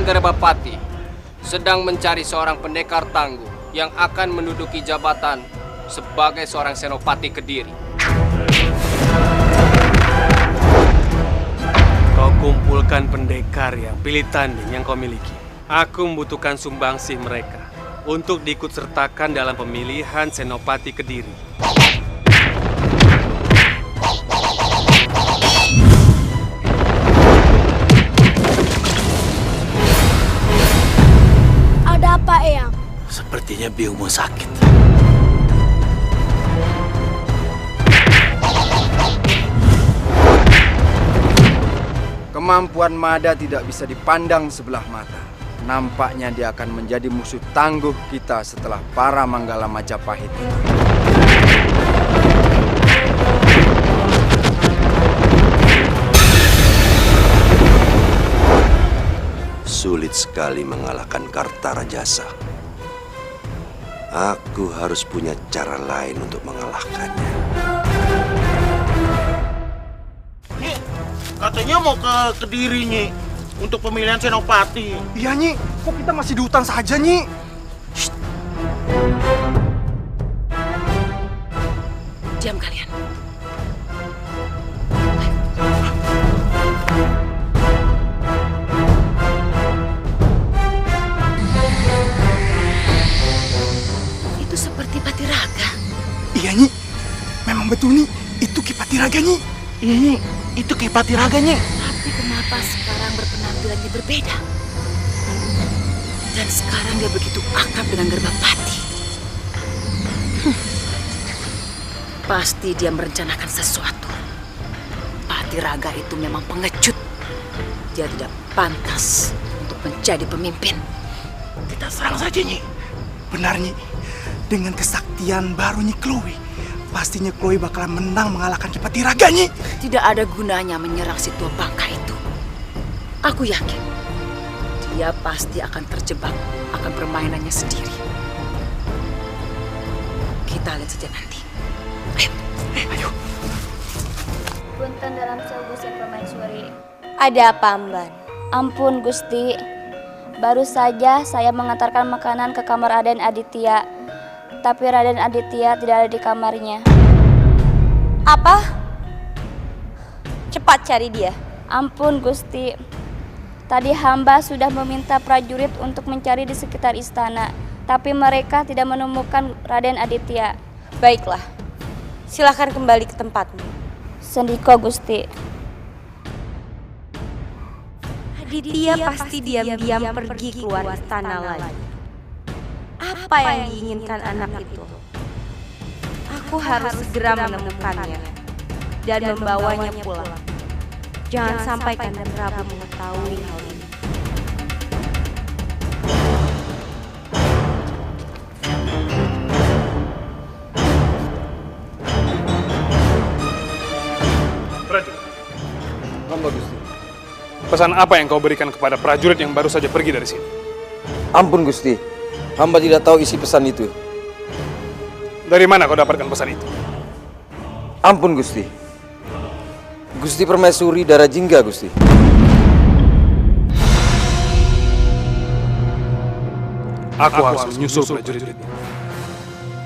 Gerbapati sedang mencari seorang pendekar tangguh yang akan menduduki jabatan sebagai seorang senopati Kediri. Kau kumpulkan pendekar yang pilih tanding yang kau miliki. Aku membutuhkan sumbangsih mereka untuk diikut sertakan dalam pemilihan senopati Kediri. Ada apa, Eyang? Sepertinya biungmu sakit. Kemampuan Mada tidak bisa dipandang sebelah mata. Nampaknya dia akan menjadi musuh tangguh kita setelah para Manggala Majapahit. Sulit sekali mengalahkan Kartarajasa. Aku harus punya cara lain untuk mengalahkannya. Katanya mau ke Kediri, Nyi, untuk pemilihan senopati. Iya, Nyi. Kok kita masih di hutan saja, Nyi? Diam kalian. Itu seperti Patiraga. Iya, Nyi. Memang betul, Nyi. Itu Ki Patiraga, Nyi. Iya, Nyi, itu Ki Patiraga, Nyi. Tapi kenapa sekarang berpenampilannya berbeda? Dan sekarang dia begitu akrab dengan Gerbapati. Pasti dia merencanakan sesuatu. Patiraga itu memang pengecut. Dia tidak pantas untuk menjadi pemimpin. Kita serang saja, Nyi. Benar, Nyi. Dengan kesaktian baru Nyi Chloe, pastinya Chloe bakalan menang mengalahkan Ki Patiraga, Nyi. Tidak ada gunanya menyerang si tua bangka itu. Aku yakin dia pasti akan terjebak akan permainannya sendiri. Kita lihat saja nanti. Ayo, ayo. Punten dalam sewu Gusti Permaisuri. Ada apa, Amban? Ampun Gusti, baru saja saya mengantarkan makanan ke kamar Raden Aditya. Tapi Raden Aditya tidak ada di kamarnya. Apa? Cepat cari dia. Ampun Gusti, tadi hamba sudah meminta prajurit untuk mencari di sekitar istana. Tapi mereka tidak menemukan Raden Aditya. Baiklah, silakan kembali ke tempatmu. Sendiko Gusti. Aditya pasti diam-diam pergi keluar istana lagi. Apa yang diinginkan anak itu? Aku harus segera menemukannya dan membawanya pulang. Jangan sampai Kanda Prabu mengetahui hal ini. Prajurit. Hamba Gusti. Pesan apa yang kau berikan kepada prajurit yang baru saja pergi dari sini? Ampun Gusti. Hamba tidak tahu isi pesan itu. Dari mana kau dapatkan pesan itu? Ampun Gusti. Gusti Permaisuri Dara Jingga, Gusti. Aku harus menyusul prajurit itu.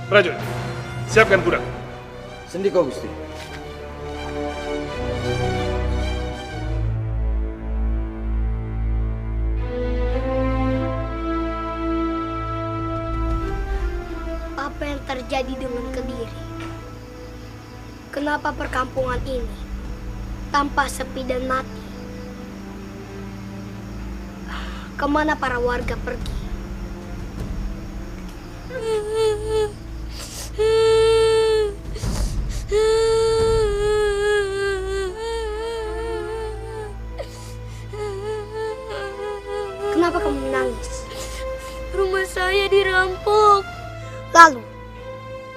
Prajurit, siapkan kuda. Sendiko, Gusti. Apa yang terjadi dengan Kediri? Kenapa perkampungan ini tampak sepi dan mati? Kemana para warga pergi? Kenapa kamu menangis? Rumah saya dirampok. Lalu,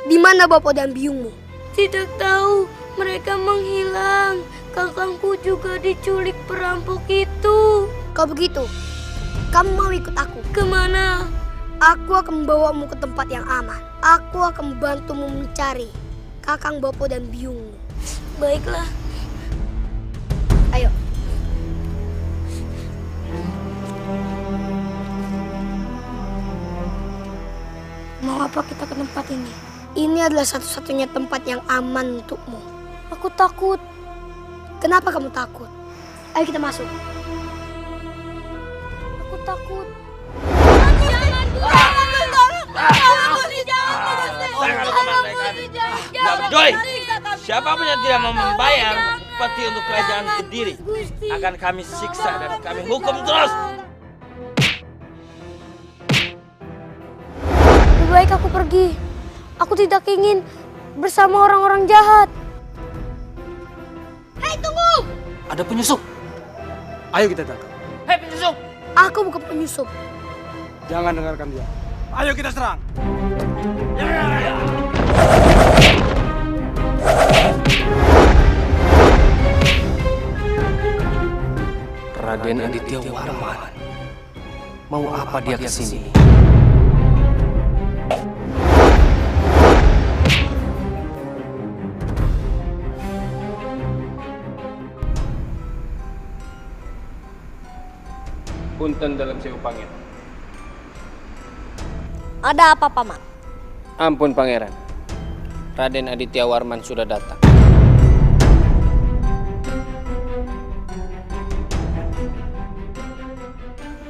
di mana bapak dan biungmu? Tidak tahu, mereka menghilang. Kakangku juga diculik perampok itu. Kalau begitu, kamu mau ikut aku? Kemana? Aku akan membawamu ke tempat yang aman. Aku akan membantumu mencari kakang Bopo dan biungmu. Baiklah. Ayo. Mau apa kita ke tempat ini? Ini adalah satu-satunya tempat yang aman untukmu. Aku takut. Kenapa kamu takut? Ayo kita masuk. Aku takut. Joy, siapapun yang tidak mau membayar peti untuk kerajaan Kediri akan kami siksa dan kami hukum terus. Lebih baik aku pergi. Aku tidak ingin bersama orang-orang jahat. Hei, tunggu! Ada penyusup. Ayo kita tangkap. Hei penyusup! Aku bukan penyusup. Jangan dengarkan dia. Ayo kita serang. Raden Aditya Warman. Mau apa dia ke sini? Punten dalam sewu pangeran. Ada apa, Paman? Ampun, Pangeran. Raden Aditya Warman sudah datang.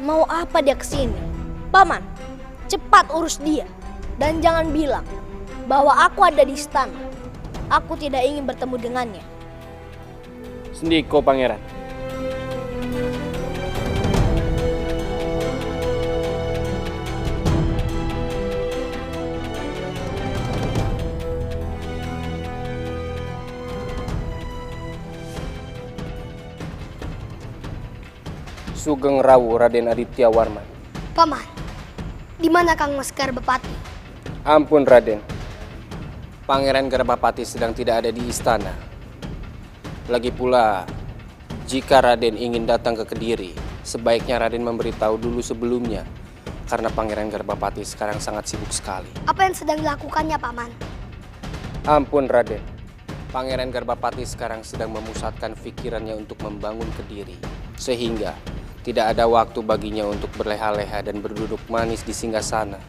Mau apa dia kesini? Paman, cepat urus dia. Dan jangan bilang bahwa aku ada di istana. Aku tidak ingin bertemu dengannya. Sendiko, Pangeran. Sugeng Rawu Raden Aditya Warman. Paman, di mana Kang Mas Garbapati? Ampun, Raden. Pangeran Garbapati sedang tidak ada di istana. Lagi pula, jika Raden ingin datang ke Kediri, sebaiknya Raden memberitahu dulu sebelumnya. Karena Pangeran Garbapati sekarang sangat sibuk sekali. Apa yang sedang dilakukannya, Paman? Ampun, Raden. Pangeran Garbapati sekarang sedang memusatkan pikirannya untuk membangun Kediri. Sehingga tidak ada waktu baginya untuk berleha-leha dan berduduk manis di singgasana.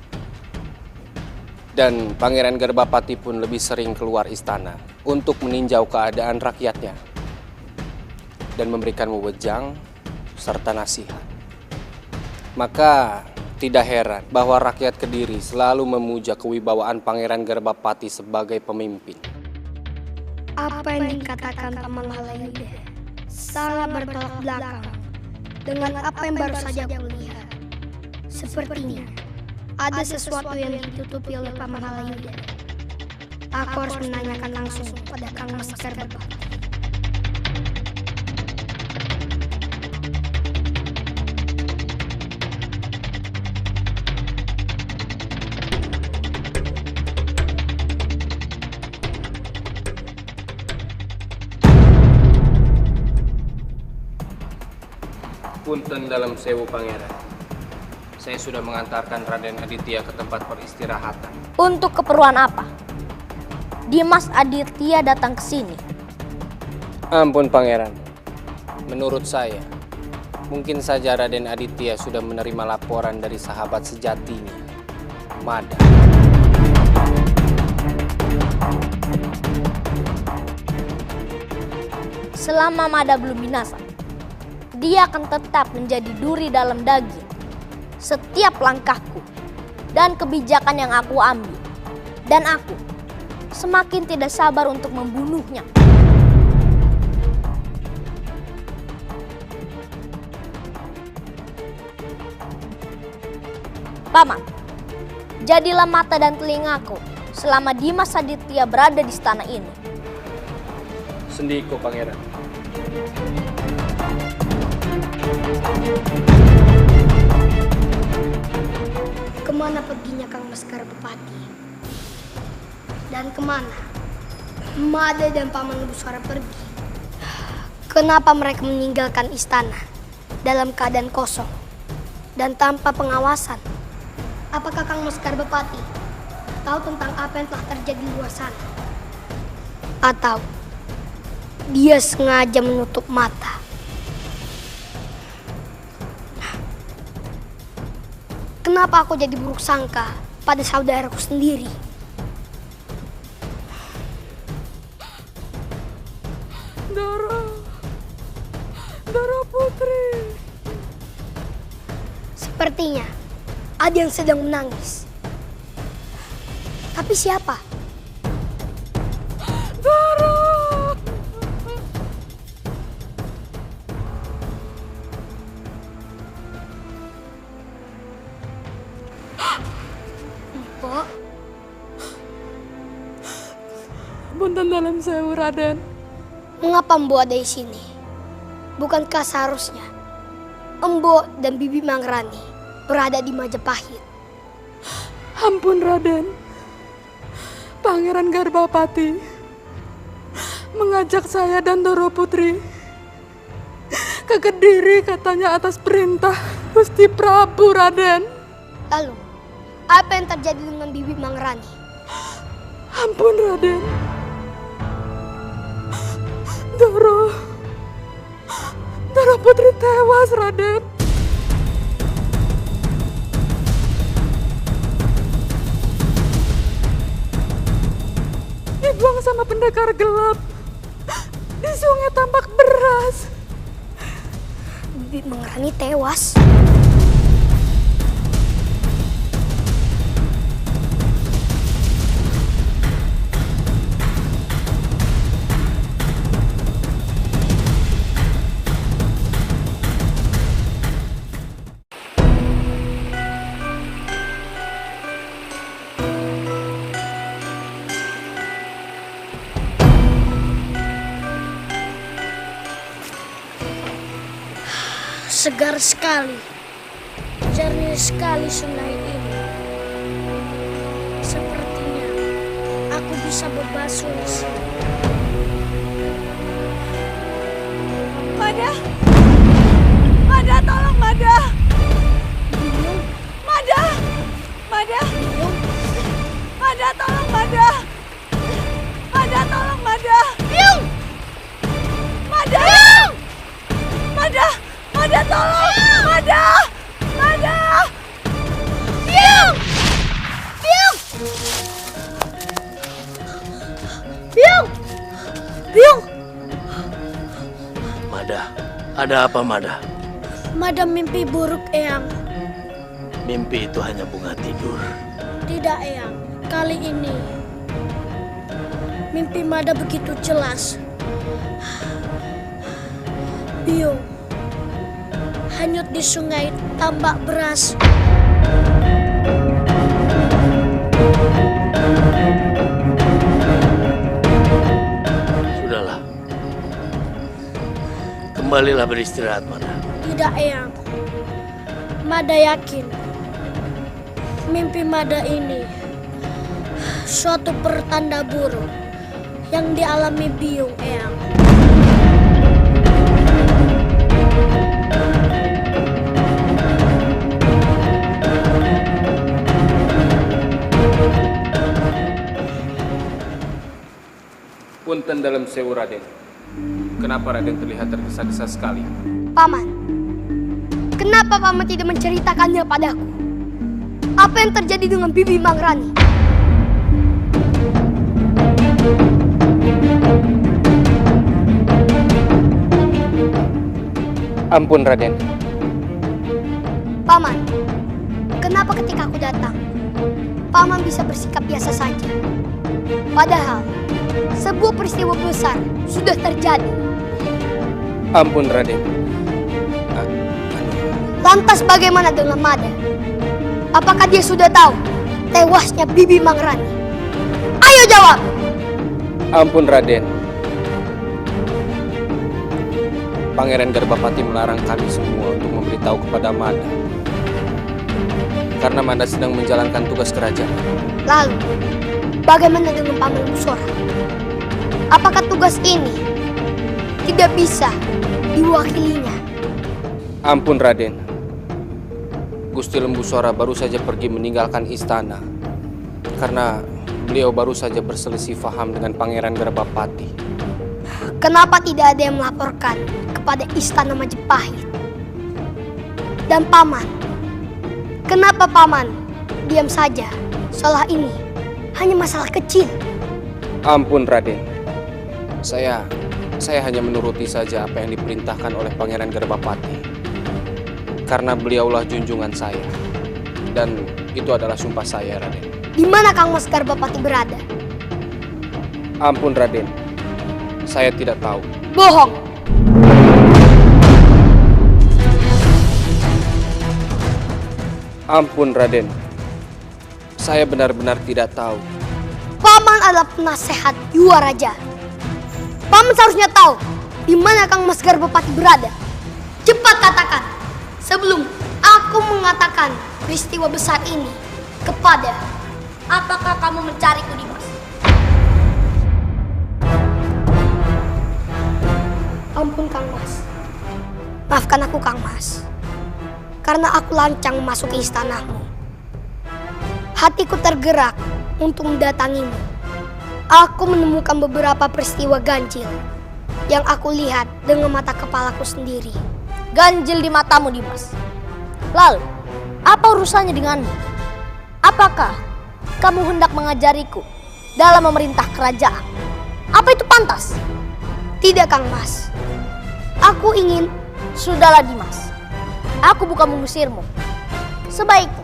Dan Pangeran Garbapati pun lebih sering keluar istana untuk meninjau keadaan rakyatnya dan memberikan wewejang serta nasihat. Maka tidak heran bahwa rakyat Kediri selalu memuja kewibawaan Pangeran Garbapati sebagai pemimpin. Apa yang dikatakan Paman Halayuda sangat bertolak belakang dengan apa yang baru saja aku lihat. Sepertinya ada sesuatu yang ditutupi oleh Paman Halayuda. Aku harus menanyakan langsung pada Kang Mas Garbapati. Punten dalam sewu Pangeran. Saya sudah mengantarkan Raden Aditya ke tempat peristirahatan. Untuk keperluan apa? Dimas Aditya datang ke sini. Ampun, Pangeran. Menurut saya, mungkin saja Raden Aditya sudah menerima laporan dari sahabat sejatinya, Mada. Selama Mada belum binasa, dia akan tetap menjadi duri dalam daging. Setiap langkahku dan kebijakan yang aku ambil. Dan aku semakin tidak sabar untuk membunuhnya. Paman, jadilah mata dan telingaku selama Dimas Aditya berada di istana ini. Sendiko, Pangeran. Kemana perginya Kang Mas Garbapati? Dan kemana Mada dan Paman Nubusara pergi? Kenapa mereka meninggalkan istana dalam keadaan kosong dan tanpa pengawasan? Apakah Kang Mas Garbapati tahu tentang apa yang telah terjadi di luar sana? Atau dia sengaja menutup mata? Kenapa aku jadi buruk sangka pada saudaraku sendiri. Dara Putri. Sepertinya ada yang sedang menangis. Tapi siapa? Dara. Empok. Punten dalam sewu, Raden. Mengapa Embo ada di sini? Bukankah seharusnya Embo dan Bibi Mangrani berada di Majapahit? Ampun, Raden. Pangeran Garbapati mengajak saya dan Dara Putri ke Kediri, katanya atas perintah Gusti Prabu, Raden. Lalu, apa yang terjadi dengan Bibi Mangrani? Ampun, Raden. Dara Putri tewas, Raden. Dibuang sama pendekar gelap di Sungai Tambak Beras. Bibi Mangrani tewas. Segar sekali, jernih sekali sungai ini. Sepertinya aku bisa berbasuh di sini. Mada! Mada, tolong Mada! Mada! Mada! Mada, tolong Mada! Mada, tolong Mada! Biung! Mada! Mada! Mada, tolong! Mada! Mada! Biung! Biung! Biung! Biung! Mada, ada apa Mada? Mada mimpi buruk, Eyang. Mimpi itu hanya bunga tidur. Tidak, Eyang. Kali ini mimpi Mada begitu jelas. Biung hanyut di Sungai Tambak Beras. Sudahlah. Kembalilah beristirahat, Mada. Tidak, Eyang. Mada yakin mimpi Mada ini suatu pertanda buruk yang dialami Biung, Eyang. Punten dalam sewu, Raden. Kenapa Raden terlihat tergesa-gesa sekali? Paman, kenapa Paman tidak menceritakannya padaku? Apa yang terjadi dengan Bibi Mangrani? Ampun, Raden. Paman, kenapa ketika aku datang, Paman bisa bersikap biasa saja? Padahal, sebuah peristiwa besar sudah terjadi. Ampun, Raden. Lantas bagaimana dengan Mada? Apakah dia sudah tahu tewasnya Bibi Mangrani? Ayo jawab! Ampun, Raden. Pangeran Garbapati melarang kami semua untuk memberitahu kepada Mada. Karena Mada sedang menjalankan tugas kerajaan. Lalu, bagaimana dengan Paman Lembusora? Apakah tugas ini tidak bisa diwakilinya? Ampun, Raden. Gusti Lembusora baru saja pergi meninggalkan istana karena beliau baru saja berselisih faham dengan Pangeran Garbapati. Kenapa tidak ada yang melaporkan kepada Istana Majapahit? Dan Paman, kenapa Paman diam saja? Salah ini hanya masalah kecil. Ampun Raden, saya hanya menuruti saja apa yang diperintahkan oleh Pangeran Garbapati. Karena beliaulah junjungan saya, dan itu adalah sumpah saya, Raden. Di mana Kang Mas Garbapati berada? Ampun Raden, saya tidak tahu. Bohong! Ampun Raden, saya benar-benar tidak tahu. Paman adalah penasehat Yuwa Raja. Paman seharusnya tahu di mana Kang Mas Garbapati berada. Cepat katakan sebelum aku mengatakan peristiwa besar ini kepada. Apakah kamu mencariku, Dimas? Ampun Kang Mas. Maafkan aku Kang Mas. Karena aku lancang memasuki istanamu. Hatiku tergerak untuk mendatangimu. Aku menemukan beberapa peristiwa ganjil yang aku lihat dengan mata kepalaku sendiri. Ganjil di matamu, Dimas. Lalu, apa urusannya denganmu? Apakah kamu hendak mengajariku dalam memerintah kerajaan? Apa itu pantas? Tidak, Kang Mas. Aku ingin... Sudahlah, Dimas. Aku bukan mengusirmu. Sebaiknya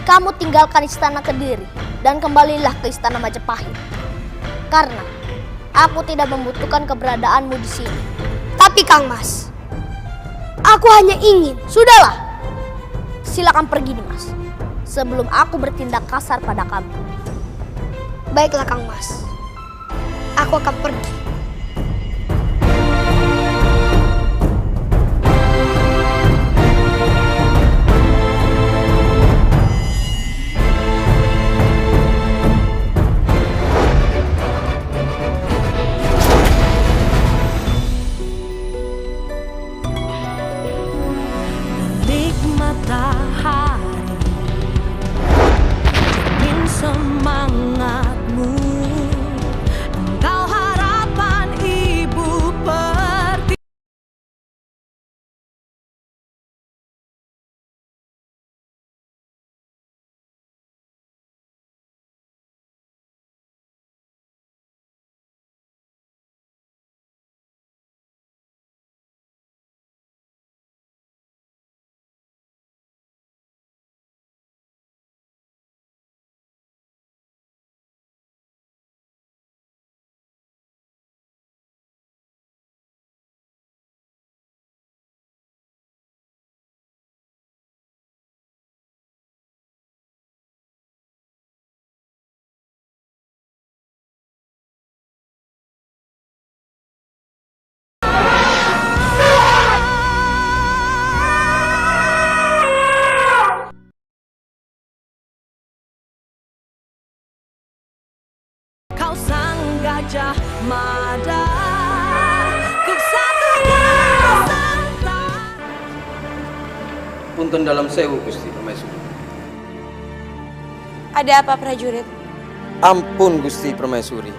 kamu tinggalkan istana Kediri dan kembalilah ke istana Majapahit. Karena aku tidak membutuhkan keberadaanmu di sini. Tapi Kang Mas, aku hanya ingin... Sudahlah. Silakan pergi, Dimas. Sebelum aku bertindak kasar pada kamu. Baiklah Kang Mas. Aku akan pergi. Kau sang gajah mada, ku satukan serta. Punten dalam sewu Gusti Permaisuri. Ada apa prajurit? Ampun Gusti Permaisuri.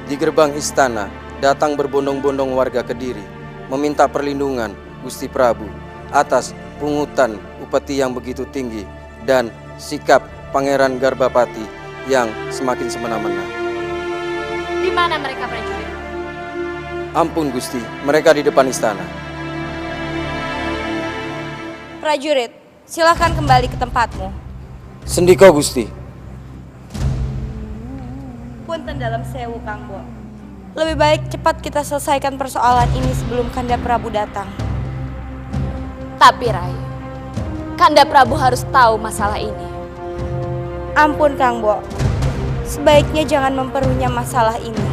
Di gerbang istana datang berbondong-bondong warga Kediri meminta perlindungan Gusti Prabu atas pungutan upeti yang begitu tinggi dan sikap Pangeran Garbapati yang semakin semena-mena. Di mana mereka, prajurit? Ampun Gusti, mereka di depan istana. Prajurit, silakan kembali ke tempatmu. Sendika Gusti. Punten dalam sewu, Kang Bo. Lebih baik cepat kita selesaikan persoalan ini sebelum Kanda Prabu datang. Tapi Rai, Kanda Prabu harus tahu masalah ini. Ampun Kang Bo. Sebaiknya jangan memperlunya masalah ini.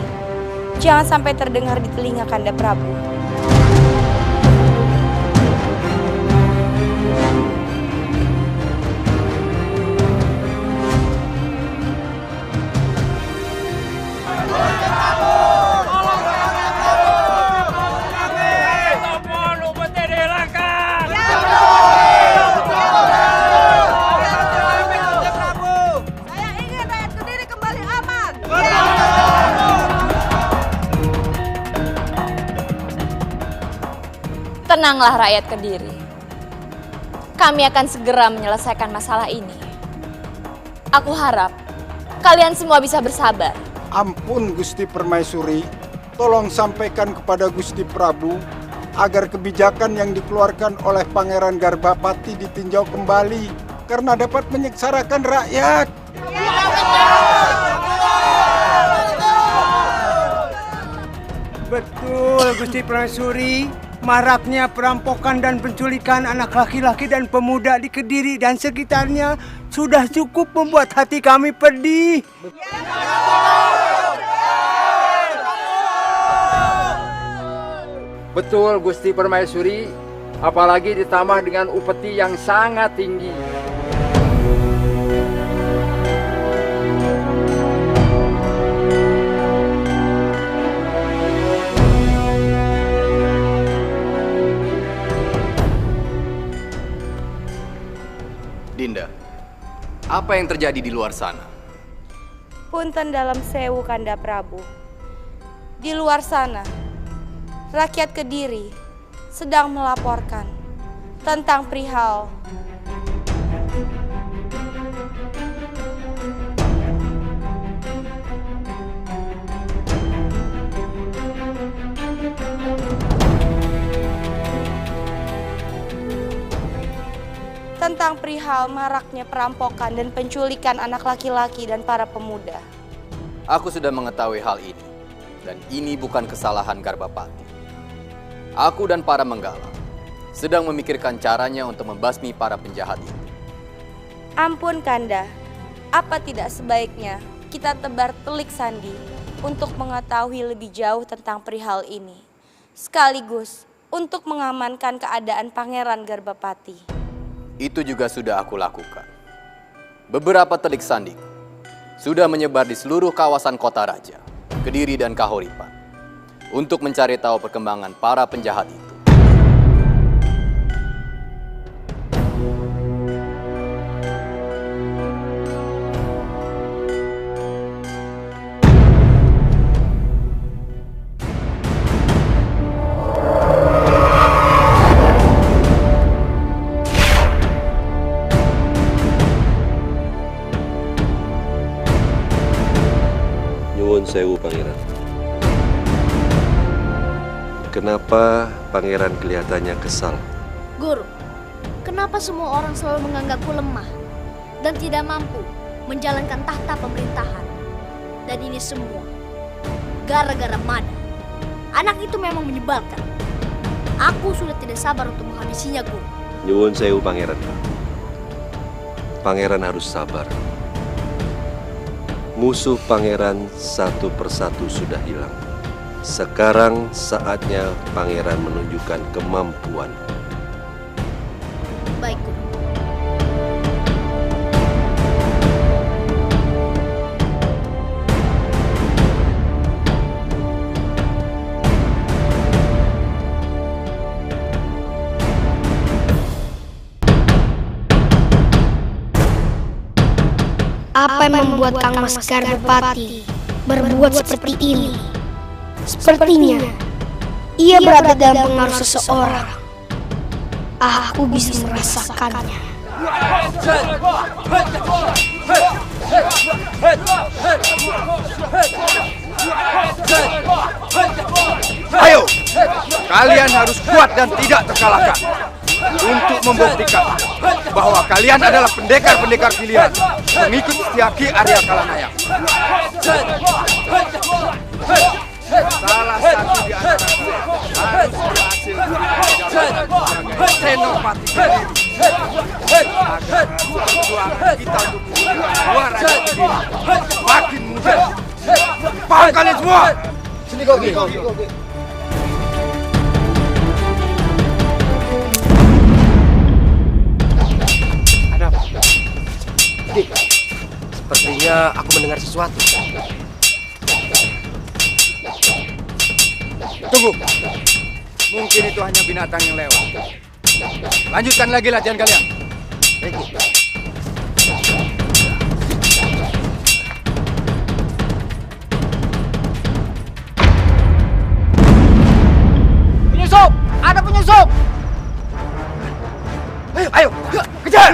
Jangan sampai terdengar di telinga Kanda Prabu. Tenanglah rakyat Kediri. Kami akan segera menyelesaikan masalah ini. Aku harap kalian semua bisa bersabar. Ampun Gusti Permaisuri, tolong sampaikan kepada Gusti Prabu agar kebijakan yang dikeluarkan oleh Pangeran Garbapati ditinjau kembali karena dapat menyengsarakan rakyat. Betul Gusti Permaisuri, maraknya perampokan dan penculikan anak laki-laki dan pemuda di Kediri dan sekitarnya sudah cukup membuat hati kami pedih. Betul Gusti Permaisuri, apalagi ditambah dengan upeti yang sangat tinggi. Dinda, apa yang terjadi di luar sana? Punten dalam sewu Kanda Prabu. Di luar sana, rakyat Kediri sedang melaporkan tentang perihal maraknya perampokan dan penculikan anak laki-laki dan para pemuda. Aku sudah mengetahui hal ini, dan ini bukan kesalahan Garbapati. Aku dan para menggala sedang memikirkan caranya untuk membasmi para penjahat itu. Ampun Kanda, apa tidak sebaiknya kita tebar telik sandi untuk mengetahui lebih jauh tentang perihal ini, sekaligus untuk mengamankan keadaan Pangeran Garbapati. Itu juga sudah aku lakukan. Beberapa telik sandi sudah menyebar di seluruh kawasan kota raja, Kediri dan Kahuripan, untuk mencari tahu perkembangan para penjahat itu. Sewu Pangeran. Kenapa Pangeran kelihatannya kesal? Guru, kenapa semua orang selalu menganggapku lemah dan tidak mampu menjalankan tahta pemerintahan? Dan ini semua gara-gara Mada. Anak itu memang menyebalkan. Aku sudah tidak sabar untuk menghabisinya, Guru. Nyuwun sewu Pangeran. Pangeran harus sabar. Musuh Pangeran satu persatu sudah hilang. Sekarang saatnya Pangeran menunjukkan kemampuan. Baik, Guru. Apa yang membuat Kang Mas Garbapati berbuat seperti ini? Sepertinya ia berada dalam pengaruh seseorang. Aku bisa merasakannya. Ayo, kalian harus kuat dan tidak terkalahkan untuk membuktikan bahwa kalian adalah pendekar-pendekar pilihan, pengikut setia Ki Arya Kalanaya. Salah satu di antara harus berhasil sebagai Senopati Kediri agar perjuangan kita untuk menggunakan dua raja Kediri makin mudah. Paham kalian semua? Sini kau, Sepertinya aku mendengar sesuatu. Tunggu. Mungkin itu hanya binatang yang lewat. Lanjutkan lagi latihan kalian. Penyusup! Ada penyusup! Ayo, kejar!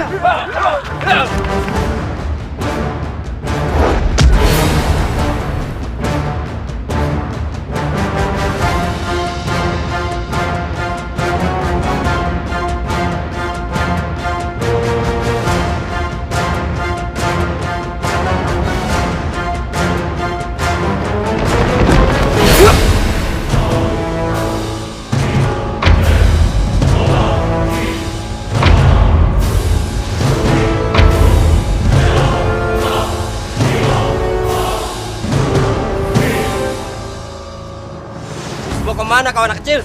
mana kau anak kecil?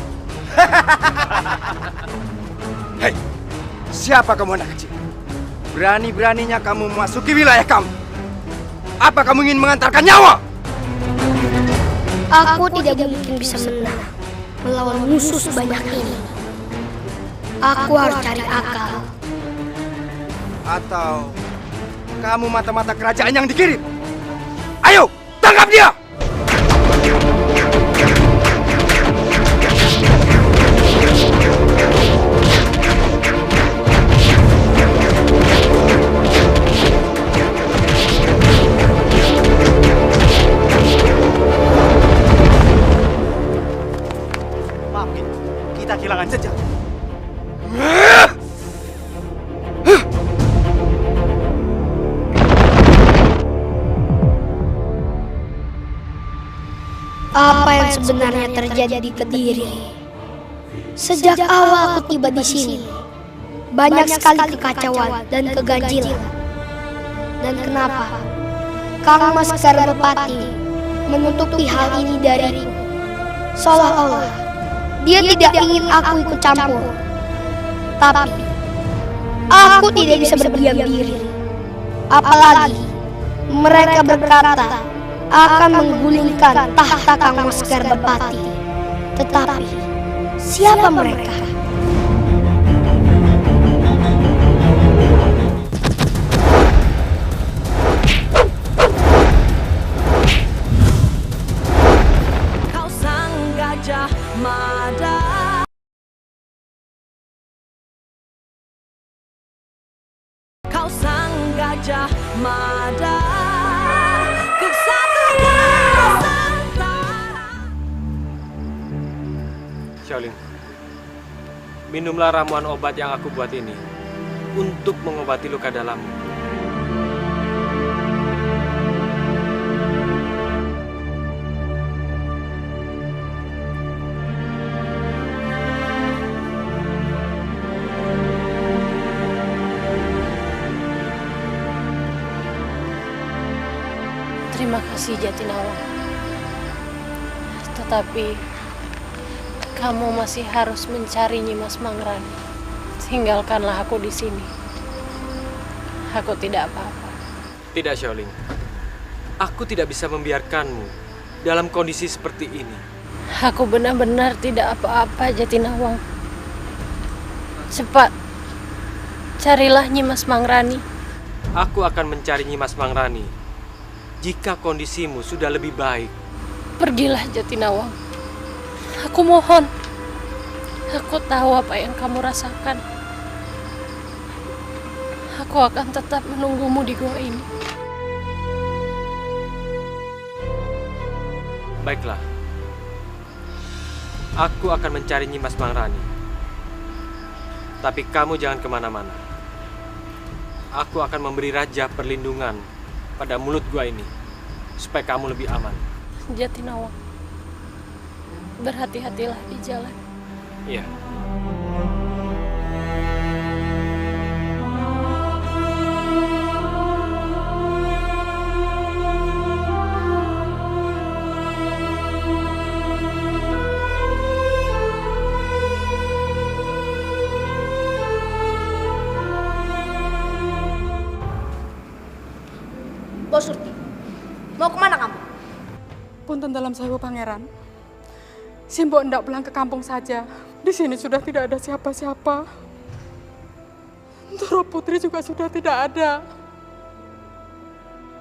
Hei, siapa kamu anak kecil? Berani-beraninya kamu memasuki wilayah kami. Apa kamu ingin mengantarkan nyawa? Aku tidak mungkin bisa menang melawan musuh sebanyak ini. Aku harus cari akal. Atau kamu mata-mata kerajaan yang dikirim? Ayo, tangkap dia! Maafin, kita kehilangan jejak. Apa yang sebenarnya terjadi di Kediri? Sejak awal aku tiba di sini, banyak sekali kekacauan dan keganjilan. Dan kenapa Kang Mas Garbapati menutupi hal ini dariku? Seolah-olah dia tidak ingin aku ikut campur. Tapi aku tidak bisa berdiam diri. Apalagi mereka berkata akan menggulingkan tahta Kang Mas Garbapati. Tetapi siapa mereka? Kau sang gajah mada. Kau sang gajah mada. Xiaoling, minumlah ramuan obat yang aku buat ini untuk mengobati luka dalammu. Terima kasih Jatinawang. Tetapi kamu masih harus mencari Nyimas Mangrani. Tinggalkanlah aku di sini. Aku tidak apa-apa. Tidak, Xiaoling. Aku tidak bisa membiarkanmu dalam kondisi seperti ini. Aku benar-benar tidak apa-apa, Jatinawang. Cepat, carilah Nyimas Mangrani. Aku akan mencari Nyimas Mangrani jika kondisimu sudah lebih baik. Pergilah, Jatinawang. Aku mohon. Aku tahu apa yang kamu rasakan. Aku akan tetap menunggumu di gua ini. Baiklah. Aku akan mencari Nyimas Mangrani. Tapi kamu jangan kemana-mana. Aku akan memberi raja perlindungan pada mulut gua ini, supaya kamu lebih aman. Jatinawang, berhati-hatilah di jalan. Iya. Bos Surti, mau kemana kamu? Punten dalam sewu pangeran. Simbok hendak pulang ke kampung saja. Di sini sudah tidak ada siapa-siapa. Turo Putri juga sudah tidak ada.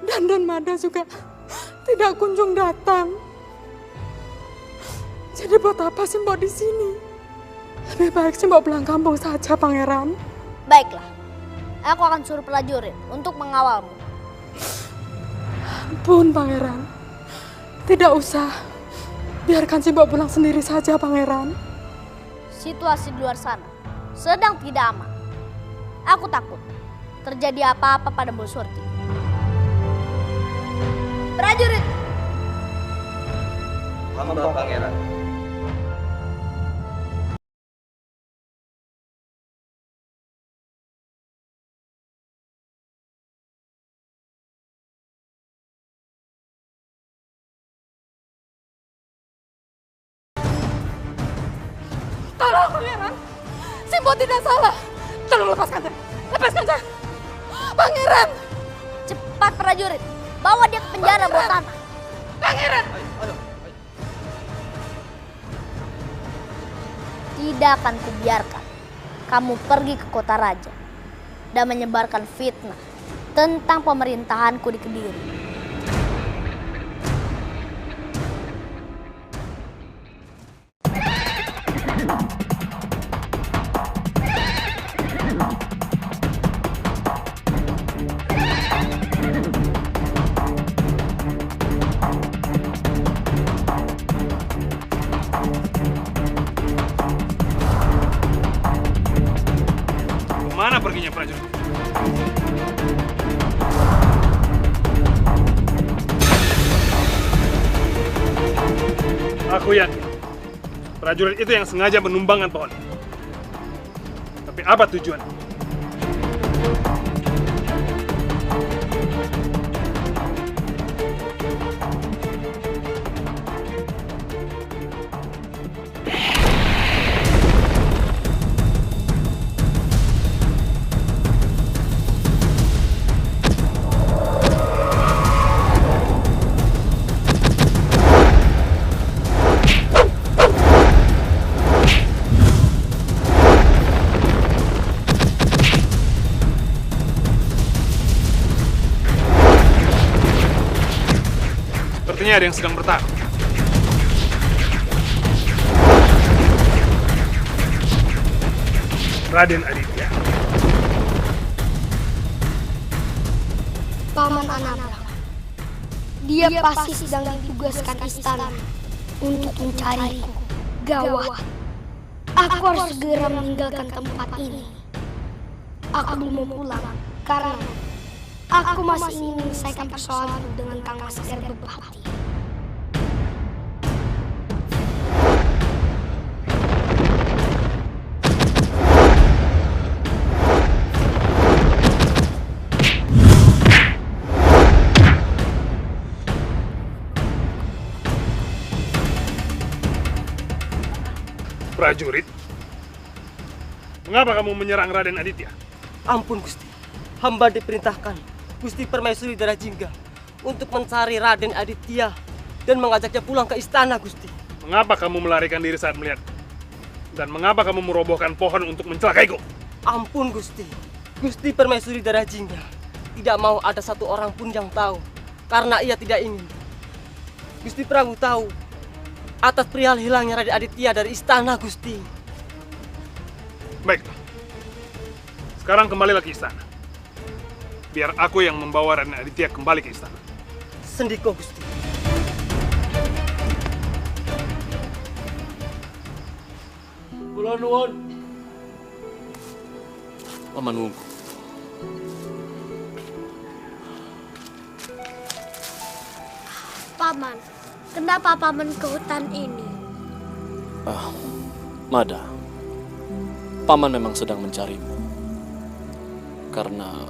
Dan Mada juga tidak kunjung datang. Jadi buat apa Simbok di sini? Lebih baik Simbok pulang kampung saja, pangeran. Baiklah, aku akan suruh prajurit untuk mengawalmu. Ampun, pangeran. Tidak usah. Biarkan Simbok pulang sendiri saja, pangeran. Situasi di luar sana sedang tidak aman. Aku takut terjadi apa-apa pada Bos Surti. Prajurit! Hamba pangeran. Tolong, Pangeran. Simbo tidak salah. Tolong lepaskan saya. Lepaskan saya. Pangeran. Cepat prajurit, bawa dia ke penjara bawah tanah. Pangeran. Tidak akan kubiarkan kamu pergi ke kota raja dan menyebarkan fitnah tentang pemerintahanku di Kediri. Kemana perginya prajurit? Aku yakin prajurit itu yang sengaja menumbangkan pohon. Tapi apa tujuannya? Sepertinya ada yang sedang bertarung. Raden Aditya. Paman Anablang. Dia pasti sedang ditugaskan istana untuk mencariku. Gawat. Aku harus segera meninggalkan tempat ini. Aku belum mau pulang karena aku masih ingin menyelesaikan persoalanku dengan Kang Mas Gerbapati. Prajurit, mengapa kamu menyerang Raden Aditya? Ampun Gusti, hamba diperintahkan Gusti Permaisuri Darajingga untuk mencari Raden Aditya dan mengajaknya pulang ke istana, Gusti. Mengapa kamu melarikan diri saat melihat? Dan mengapa kamu merobohkan pohon untuk mencelakaiku? Ampun Gusti, Gusti Permaisuri Darajingga tidak mau ada satu orang pun yang tahu karena ia tidak ingin Gusti Prabu tahu atas perihal hilangnya Raden Aditya dari istana, Gusti. Baiklah. Sekarang kembalilah ke istana. Biar aku yang membawa Raden Aditya kembali ke istana. Sendiko, Gusti. Kula nuwun. Paman Wungku. Paman, kenapa Paman ke hutan ini? Mada, Paman memang sedang mencarimu. Karena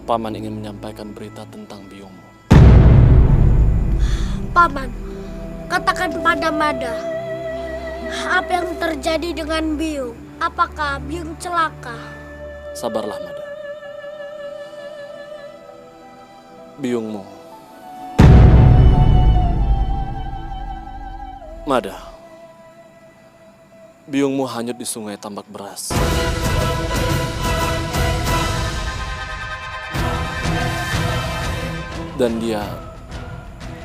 Paman ingin menyampaikan berita tentang biungmu. Paman, katakan pada Mada, apa yang terjadi dengan Biung? Apakah Biung celaka? Sabarlah, Mada. Biungmu. Mada, biungmu hanyut di sungai Tambak Beras. Dan dia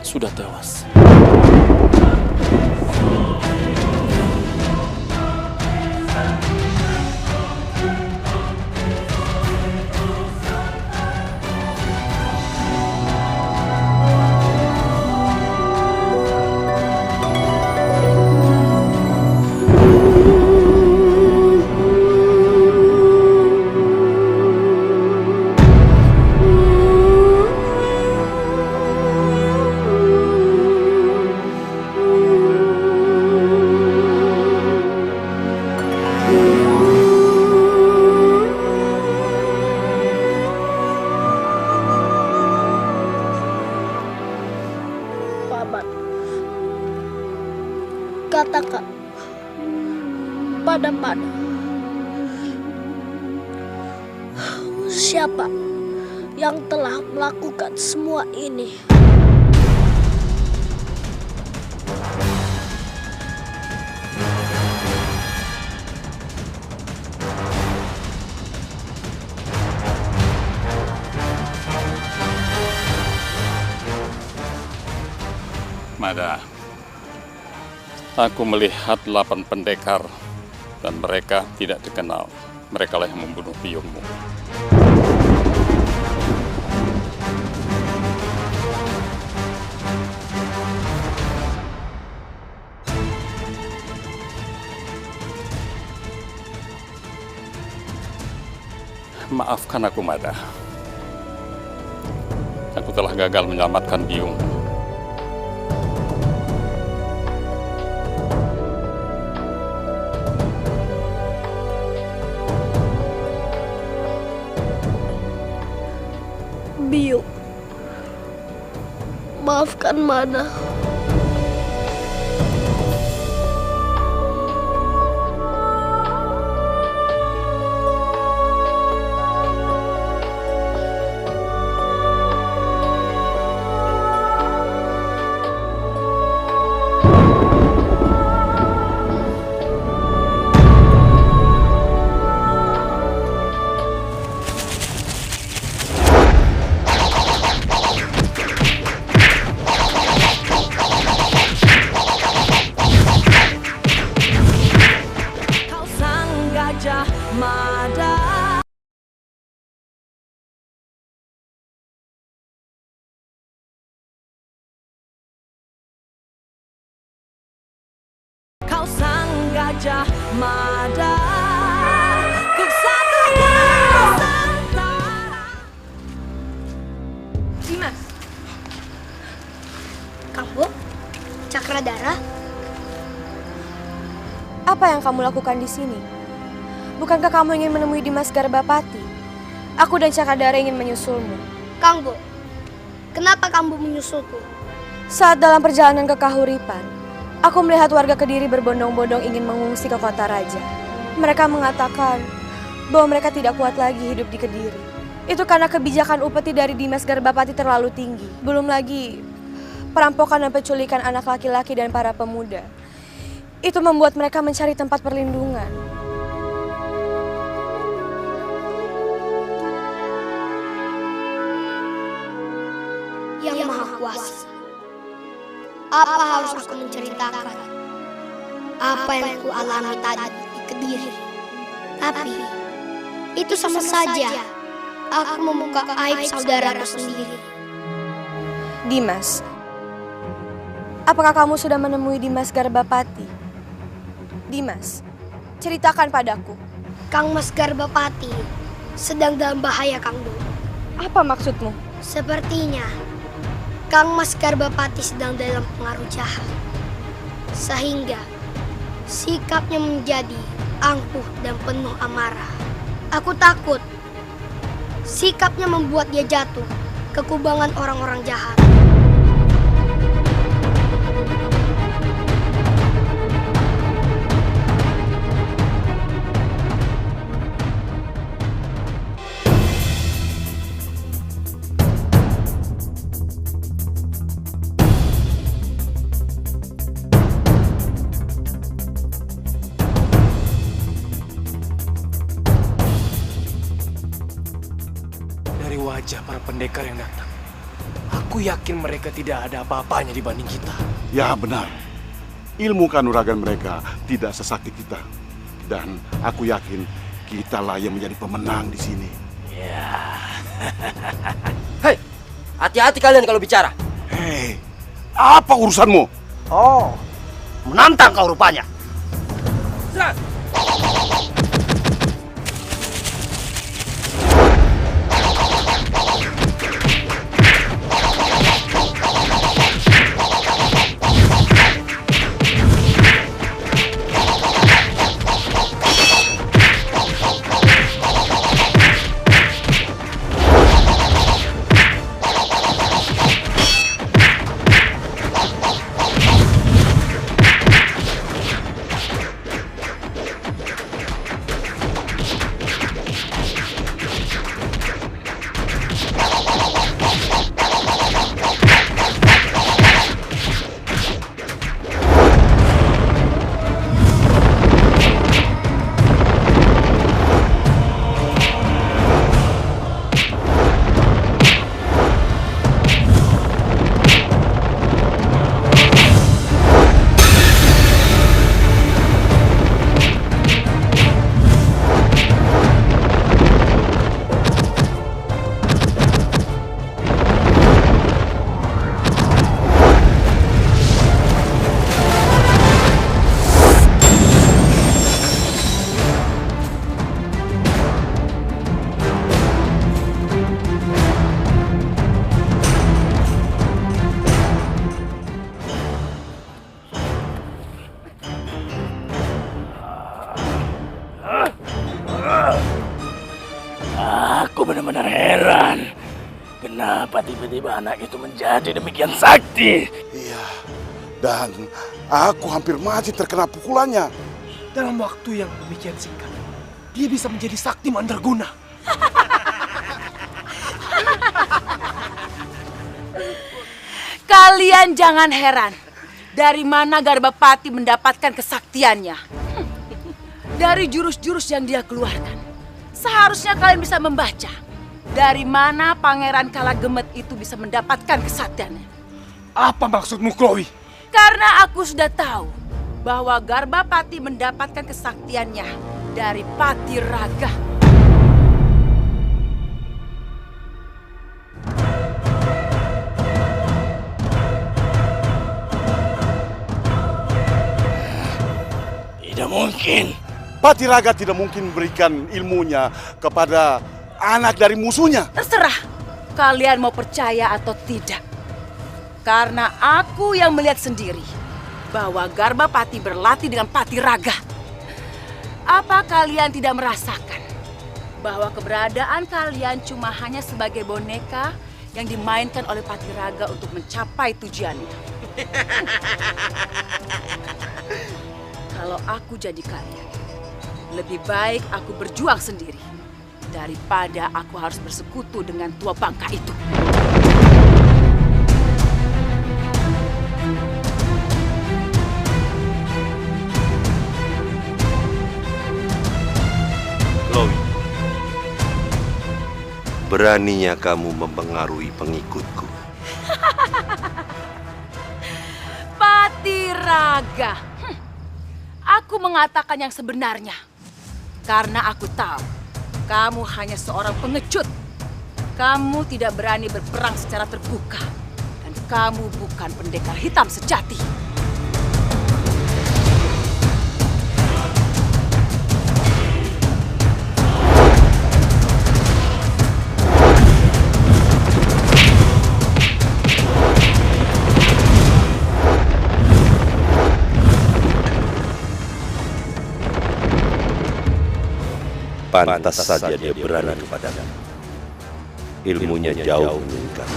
sudah tewas. kepada Mada. Siapa yang telah melakukan semua ini? Mada, aku melihat 8 pendekar dan mereka tidak dikenal. Mereka lah yang membunuh biungmu. Maafkan aku, Mada. Aku telah gagal menyelamatkan biung. Biung, maafkan Mada. Kau sang gajah Mada, ku satukan Nusantara. Dimas, Kambo, Cakradara. Apa yang kamu lakukan di sini? Bukankah kamu ingin menemui Dimas Garbapati? Aku dan Cakradara ingin menyusulmu. Kambo, kenapa Kambo menyusulku? Saat dalam perjalanan ke Kahuripan, aku melihat warga Kediri berbondong-bondong ingin mengungsi ke kota raja. Mereka mengatakan bahwa mereka tidak kuat lagi hidup di Kediri. Itu karena kebijakan upeti dari Dimas Garbapati terlalu tinggi. Belum lagi perampokan dan penculikan anak laki-laki dan para pemuda. Itu membuat mereka mencari tempat perlindungan. Yang Maha Kuasa, apa harus aku menceritakan apa yang ku alami tadi di Kediri? Tapi itu sama saja aku membuka aib saudaraku sendiri. Dimas, apakah kamu sudah menemui Dimas Garbapati? Dimas, ceritakan padaku. Kang Mas Garbapati sedang dalam bahaya, Kang Do. Apa maksudmu? Sepertinya Kang Mas Garbapati sedang dalam pengaruh jahat, sehingga sikapnya menjadi angkuh dan penuh amarah. Aku takut sikapnya membuat dia jatuh ke kubangan orang-orang jahat. Wajah para pendekar yang datang, aku yakin mereka tidak ada apa-apanya dibanding kita. Ya benar, ilmu kanuragan mereka tidak sesakti kita, dan aku yakin kitalah yang menjadi pemenang di sini. Ya. Hei, hati-hati kalian kalau bicara. Hei, apa urusanmu? Oh, menantang kau rupanya. Serang! Kenapa tiba-tiba anak itu menjadi demikian sakti? Iya, dan aku hampir mati terkena pukulannya. Dalam waktu yang demikian singkat, dia bisa menjadi sakti mandraguna. Kalian jangan heran. Dari mana Garbapati mendapatkan kesaktiannya? Dari jurus-jurus yang dia keluarkan. Seharusnya kalian bisa membaca. Dari mana Pangeran Kalagemet itu bisa mendapatkan kesaktiannya? Apa maksudmu, Chloe? Karena aku sudah tahu bahwa Garbapati mendapatkan kesaktiannya dari Patiraga. Tidak mungkin. Patiraga tidak mungkin memberikan ilmunya kepada anak dari musuhnya. Terserah kalian mau percaya atau tidak. Karena aku yang melihat sendiri bahwa Garbapati berlatih dengan Patiraga. Apa kalian tidak merasakan bahwa keberadaan kalian cuma hanya sebagai boneka yang dimainkan oleh Patiraga untuk mencapai tujuannya? Kalau aku jadi kalian, lebih baik aku berjuang sendiri daripada aku harus bersekutu dengan tua bangka itu. Chloe, beraninya kamu mempengaruhi pengikutku. Patiraga. Aku mengatakan yang sebenarnya. Karena aku tahu kamu hanya seorang pengecut. Kamu tidak berani berperang secara terbuka. Dan kamu bukan pendekar hitam sejati. Pantas saja dia berani kepadamu. Ilmunya jauh meningkat.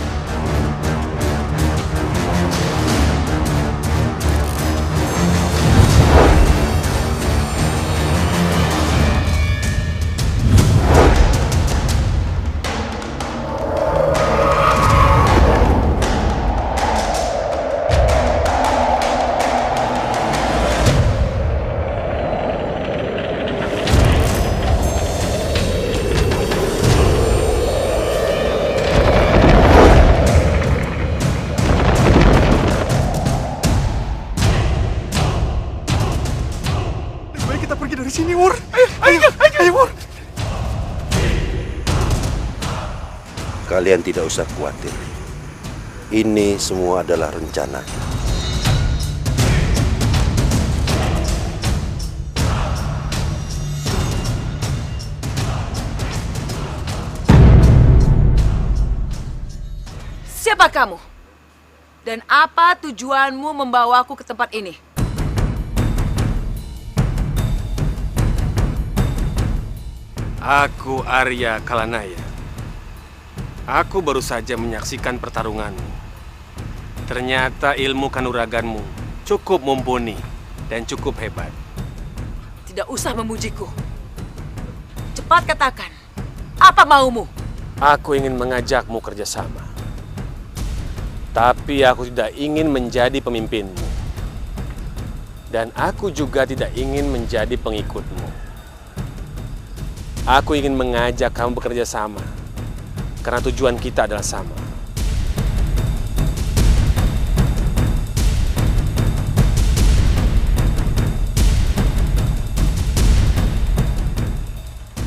Kalian tidak usah khawatir. Ini semua adalah rencana. Siapa kamu? Dan apa tujuanmu membawaku ke tempat ini? Aku Arya Kalanaya. Aku baru saja menyaksikan pertarunganmu. Ternyata ilmu kanuraganmu cukup mumpuni dan cukup hebat. Tidak usah memujiku. Cepat katakan, apa maumu? Aku ingin mengajakmu kerjasama. Tapi aku tidak ingin menjadi pemimpinmu. Dan aku juga tidak ingin menjadi pengikutmu. Aku ingin mengajak kamu bekerja sama. Karena tujuan kita adalah sama.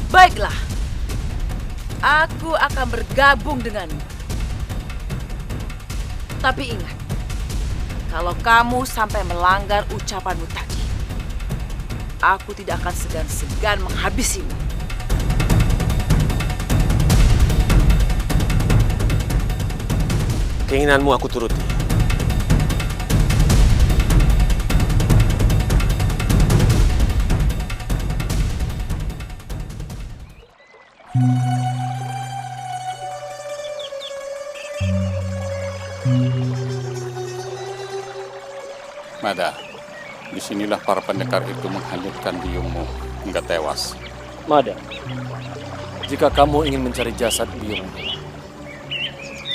Baiklah. Aku akan bergabung denganmu. Tapi ingat, kalau kamu sampai melanggar ucapanmu tadi, aku tidak akan segan-segan menghabisimu. Keinginanmu aku turuti. Mada, disinilah para pendekar itu menghanyutkan biungmu hingga tewas. Mada, jika kamu ingin mencari jasad biungmu,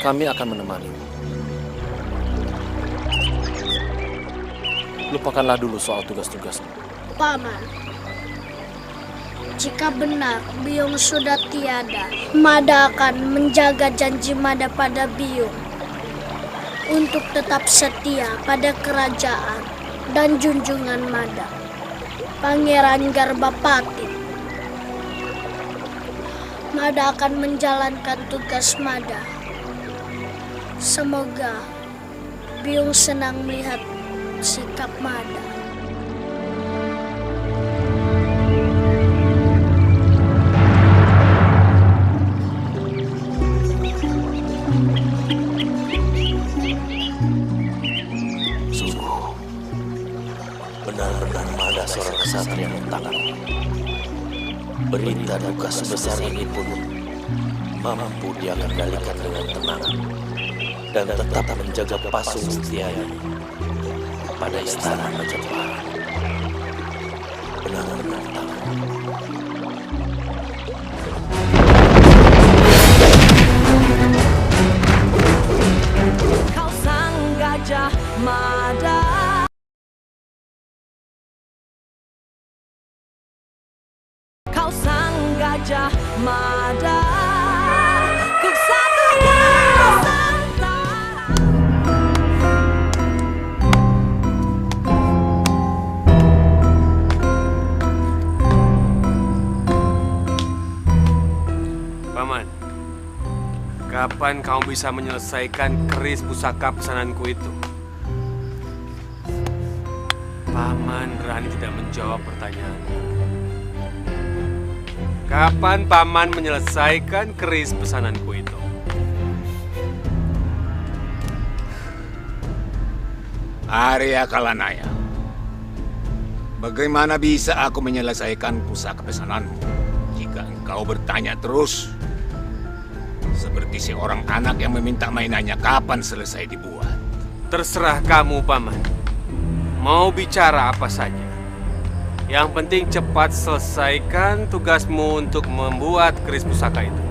kami akan menemanimu. Lupakanlah dulu soal tugas-tugasmu. Paman, jika benar Biung sudah tiada, Mada akan menjaga janji Mada pada Biung untuk tetap setia pada kerajaan dan junjungan Mada, Pangeran Garbapati. Mada akan menjalankan tugas Mada. Semoga Biung senang melihat sikap Mada. Sungguh, benar-benar Mada seorang kesatria yang tangguh. Berita duka sebesar ini pun mampu dia kendalikan dengan tenang dan tetap menjaga pasung setianya pada istana Majapahit. Benar-benar tangguh. Kau sang gajah Mada. Kau sang gajah Mada. Ku satukan Nusantara. Paman, kapan kamu bisa menyelesaikan keris pusaka pesananku itu? Paman berani tidak menjawab pertanyaanku. Kapan Paman menyelesaikan keris pesananku itu? Arya Kalanaya, bagaimana bisa aku menyelesaikan pusaka pesananmu jika engkau bertanya terus? Seperti seorang anak yang meminta mainannya kapan selesai dibuat. Terserah kamu, Paman. Mau bicara apa saja. Yang penting cepat selesaikan tugasmu untuk membuat keris pusaka itu.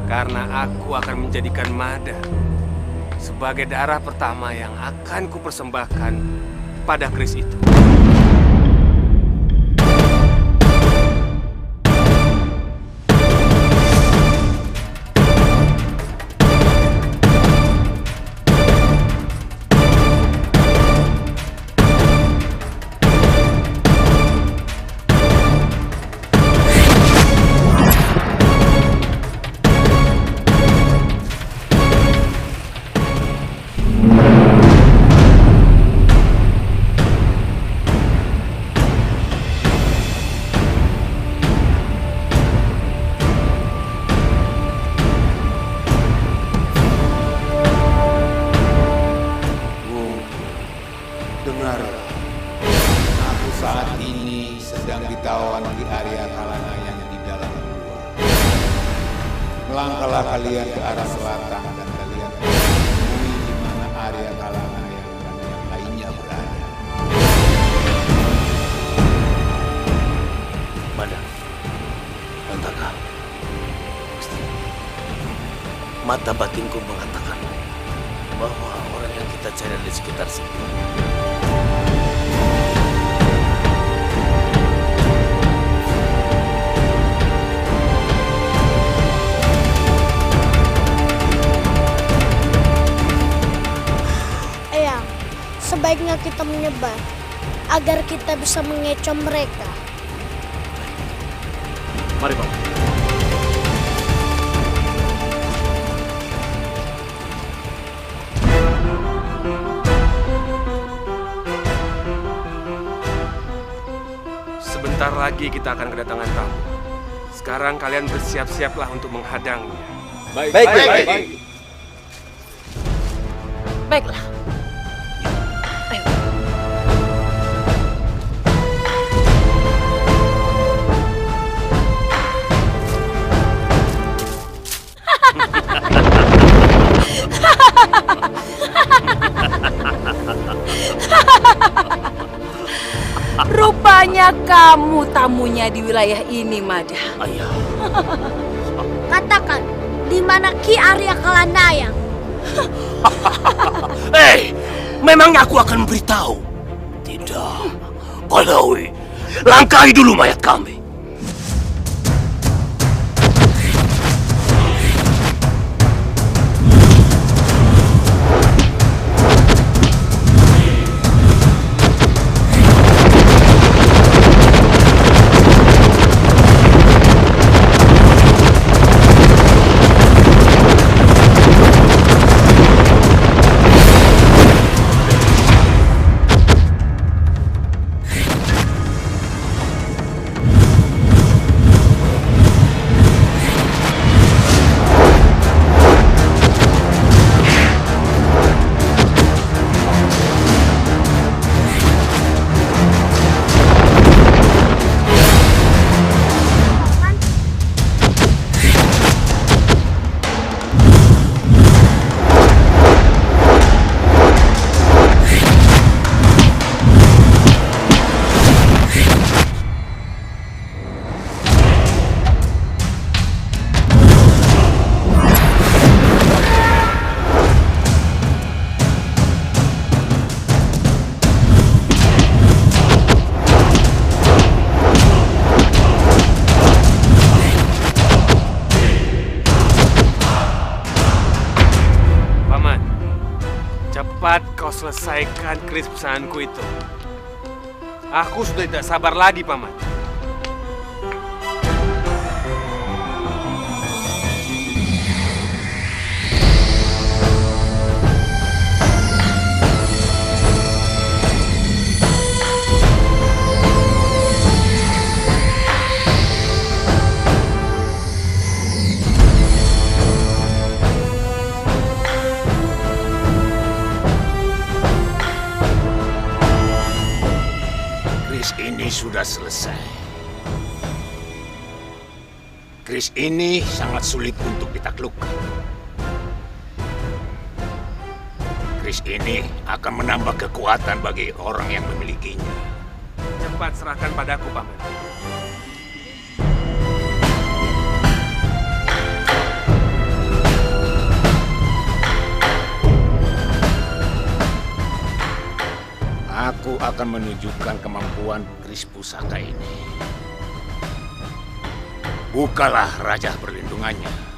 Karena aku akan menjadikan Mada sebagai darah pertama yang akan kupersembahkan pada keris itu. Melangkahlah kalian ke arah selatan dan kalian menemui di mana Arya Kalanaya dan yang lainnya berada. Mada, Mantaka, mata batinku mengatakan bahwa orang yang kita cari di sekitar sini. Sebaiknya kita menyebar agar kita bisa mengecoh mereka. Mari, Pak. Sebentar lagi kita akan kedatangan tamu. Sekarang kalian bersiap-siaplah untuk menghadangnya. Baik. Baiklah. Kamu tamunya di wilayah ini, Mada. Ayah. Katakan, di mana Ki Arya Kalandayang? Memangnya aku akan memberitahu? Tidak. Kalawi, langkahi dulu mayat kami. Selesaikan keris pesananku itu. Aku sudah tidak sabar lagi, Paman. Sudah selesai. Keris ini sangat sulit untuk ditaklukkan. Keris ini akan menambah kekuatan bagi orang yang memilikinya. Cepat serahkan padaku, Paman. Aku akan menunjukkan kemampuan keris pusaka ini. Bukalah raja perlindungannya.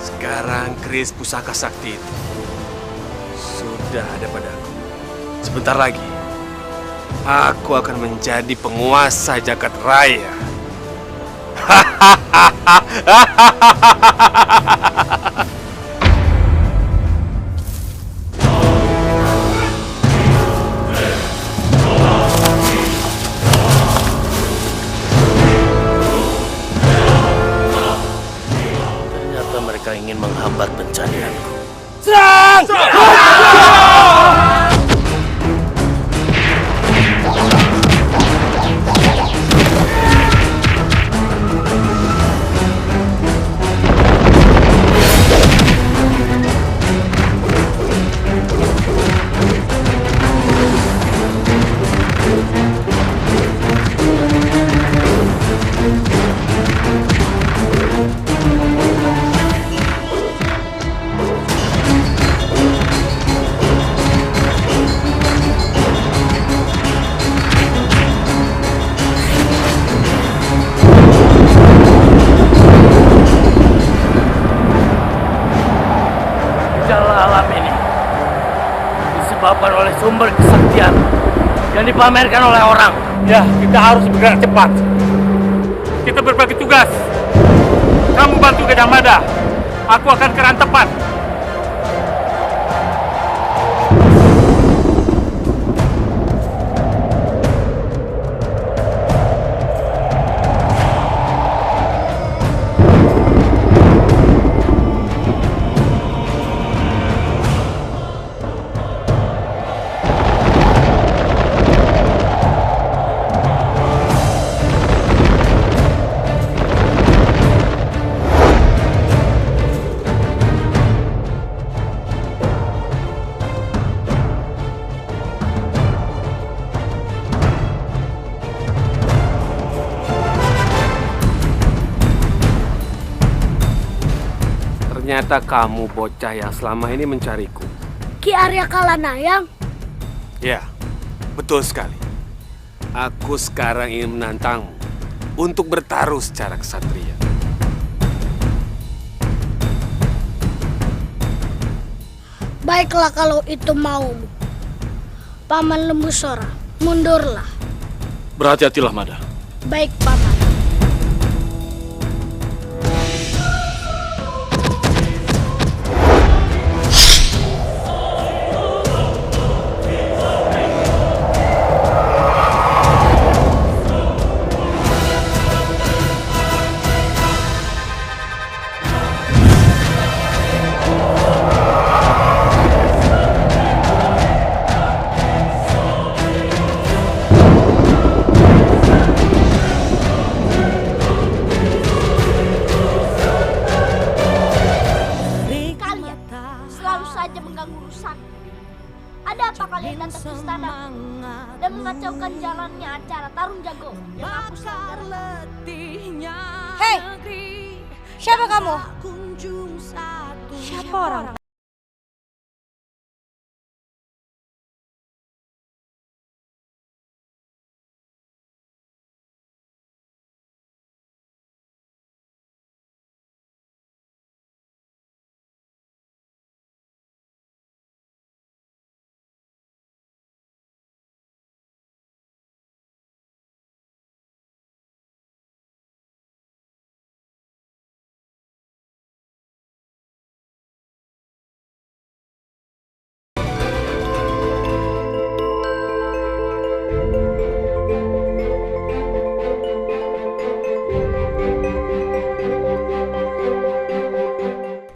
Sekarang keris pusaka sakti itu sudah ada padaku. Sebentar lagi, aku akan menjadi penguasa jagat raya. Ternyata mereka ingin menghambat pencarianku. Serang! segala alam ini disebabkan oleh sumber kesaktian yang dipamerkan oleh orang. Ya, kita harus bergerak cepat. Kita berbagi tugas. Kamu bantu Gajah Mada. Aku akan ke Rantepan. Ternyata kamu bocah yang selama ini mencariku. Ki Arya Kalanayang? Ya, betul sekali. Aku sekarang ingin menantangmu untuk bertaruh secara kesatria. Baiklah kalau itu maumu. Paman Lembusora, mundurlah. Berhati-hatilah, Mada. Baik, Paman. Dan mengacaukan jalannya acara Tarung Jago yang aku selenggarakan. Hei, siapa kamu? Siapa orang?